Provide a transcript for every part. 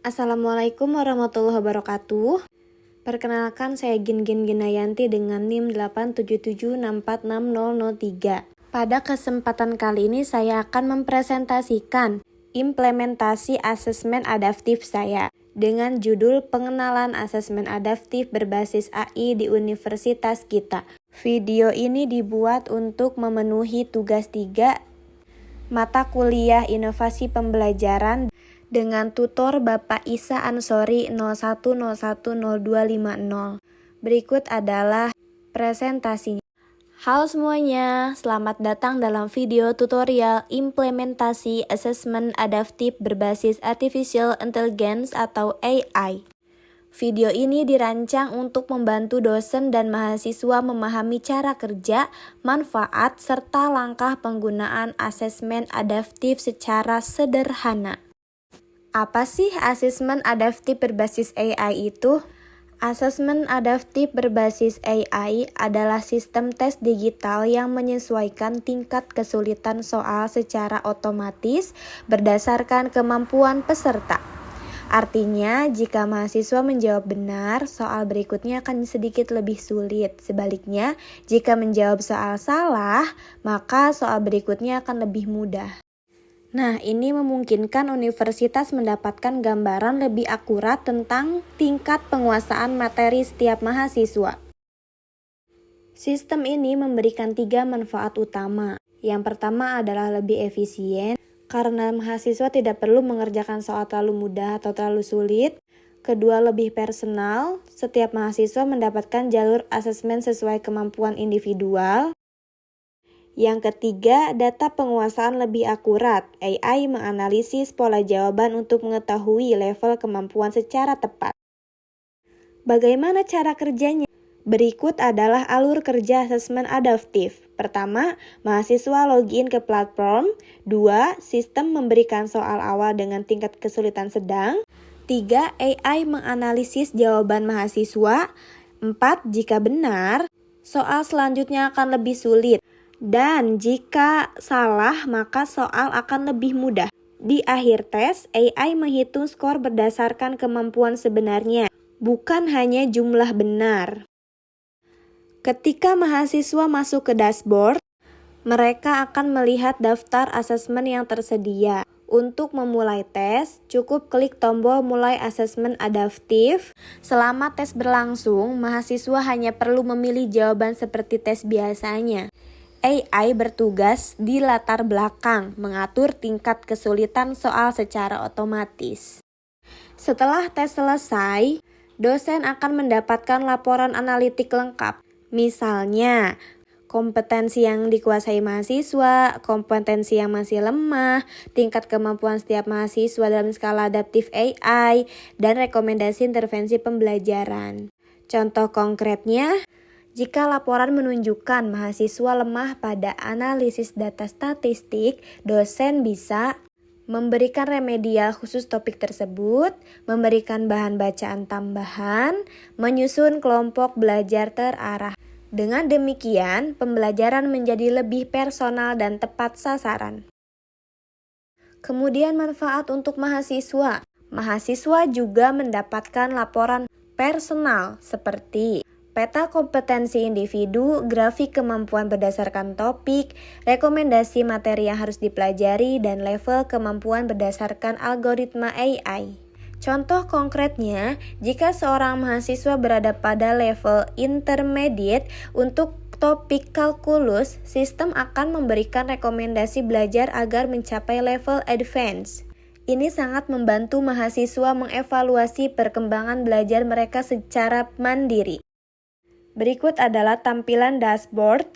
Assalamualaikum warahmatullahi wabarakatuh. Perkenalkan, saya Gin Ginayanti dengan NIM 877646003. Pada kesempatan kali ini saya akan mempresentasikan implementasi asesmen adaptif saya dengan judul Pengenalan Asesmen Adaptif Berbasis AI di Universitas kita. Video ini dibuat untuk memenuhi tugas 3 mata kuliah Inovasi Pembelajaran dengan tutor Bapak Isa Ansori 01010250. Berikut adalah presentasinya. Halo semuanya, selamat datang dalam video tutorial implementasi asesmen adaptif berbasis Artificial Intelligence atau AI. Video ini dirancang untuk membantu dosen dan mahasiswa memahami cara kerja, manfaat, serta langkah penggunaan asesmen adaptif secara sederhana. Apa sih asesmen adaptif berbasis AI itu? Asesmen adaptif berbasis AI adalah sistem tes digital yang menyesuaikan tingkat kesulitan soal secara otomatis berdasarkan kemampuan peserta. Artinya, jika mahasiswa menjawab benar, soal berikutnya akan sedikit lebih sulit. Sebaliknya, jika menjawab soal salah, maka soal berikutnya akan lebih mudah. Nah, ini memungkinkan universitas mendapatkan gambaran lebih akurat tentang tingkat penguasaan materi setiap mahasiswa. Sistem ini memberikan 3 manfaat utama. Yang pertama adalah lebih efisien, karena mahasiswa tidak perlu mengerjakan soal terlalu mudah atau terlalu sulit. Kedua, lebih personal, setiap mahasiswa mendapatkan jalur asesmen sesuai kemampuan individual. Yang ketiga, data penguasaan lebih akurat. AI menganalisis pola jawaban untuk mengetahui level kemampuan secara tepat. Bagaimana cara kerjanya? Berikut adalah alur kerja asesmen adaptif. Pertama, mahasiswa login ke platform. 2, sistem memberikan soal awal dengan tingkat kesulitan sedang. 3, AI menganalisis jawaban mahasiswa. 4, jika benar, soal selanjutnya akan lebih sulit. Dan jika salah, maka soal akan lebih mudah. Di akhir tes, AI menghitung skor berdasarkan kemampuan sebenarnya, bukan hanya jumlah benar. Ketika mahasiswa masuk ke dashboard, mereka akan melihat daftar asesmen yang tersedia. Untuk memulai tes, cukup klik tombol mulai asesmen adaptif. Selama tes berlangsung, mahasiswa hanya perlu memilih jawaban seperti tes biasanya. AI bertugas di latar belakang, mengatur tingkat kesulitan soal secara otomatis. Setelah tes selesai, dosen akan mendapatkan laporan analitik lengkap. Misalnya, kompetensi yang dikuasai mahasiswa, kompetensi yang masih lemah, tingkat kemampuan setiap mahasiswa dalam skala adaptif AI, dan rekomendasi intervensi pembelajaran. Contoh konkretnya, jika laporan menunjukkan mahasiswa lemah pada analisis data statistik, dosen bisa memberikan remedial khusus topik tersebut, memberikan bahan bacaan tambahan, menyusun kelompok belajar terarah. Dengan demikian, pembelajaran menjadi lebih personal dan tepat sasaran. Kemudian manfaat untuk mahasiswa. Mahasiswa juga mendapatkan laporan personal seperti peta kompetensi individu, grafik kemampuan berdasarkan topik, rekomendasi materi yang harus dipelajari, dan level kemampuan berdasarkan algoritma AI. Contoh konkretnya, jika seorang mahasiswa berada pada level intermediate untuk topik kalkulus, sistem akan memberikan rekomendasi belajar agar mencapai level advance. Ini sangat membantu mahasiswa mengevaluasi perkembangan belajar mereka secara mandiri. Berikut adalah tampilan dashboard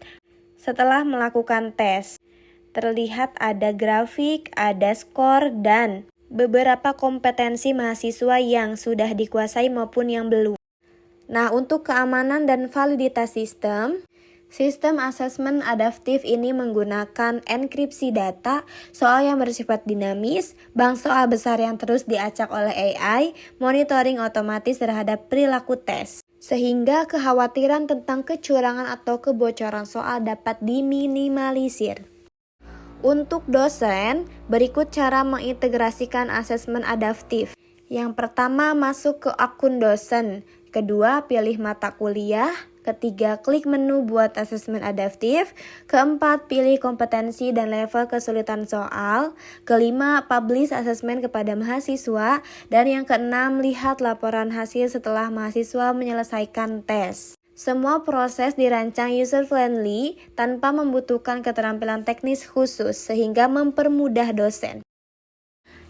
setelah melakukan tes. Terlihat ada grafik, ada skor, dan beberapa kompetensi mahasiswa yang sudah dikuasai maupun yang belum. Nah, untuk keamanan dan validitas sistem asesmen adaptif ini menggunakan enkripsi data, soal yang bersifat dinamis, bank soal besar yang terus diacak oleh AI, monitoring otomatis terhadap perilaku tes, sehingga kekhawatiran tentang kecurangan atau kebocoran soal dapat diminimalisir. Untuk dosen, berikut cara mengintegrasikan asesmen adaptif. Yang pertama, masuk ke akun dosen. Kedua, pilih mata kuliah. Ketiga, klik menu buat asesmen adaptif. Keempat, pilih kompetensi dan level kesulitan soal. Kelima, publish asesmen kepada mahasiswa. Dan yang keenam, lihat laporan hasil setelah mahasiswa menyelesaikan tes. Semua proses dirancang user-friendly tanpa membutuhkan keterampilan teknis khusus sehingga mempermudah dosen.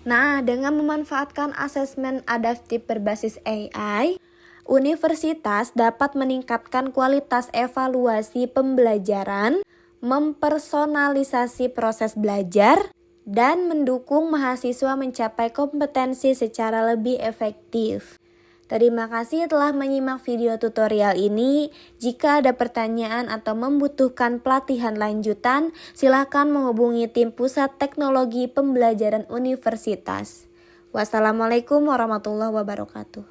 Nah, dengan memanfaatkan asesmen adaptif berbasis AI, universitas dapat meningkatkan kualitas evaluasi pembelajaran, mempersonalisasi proses belajar, dan mendukung mahasiswa mencapai kompetensi secara lebih efektif. Terima kasih telah menyimak video tutorial ini. Jika ada pertanyaan atau membutuhkan pelatihan lanjutan, silakan menghubungi tim Pusat Teknologi Pembelajaran Universitas. Wassalamualaikum warahmatullahi wabarakatuh.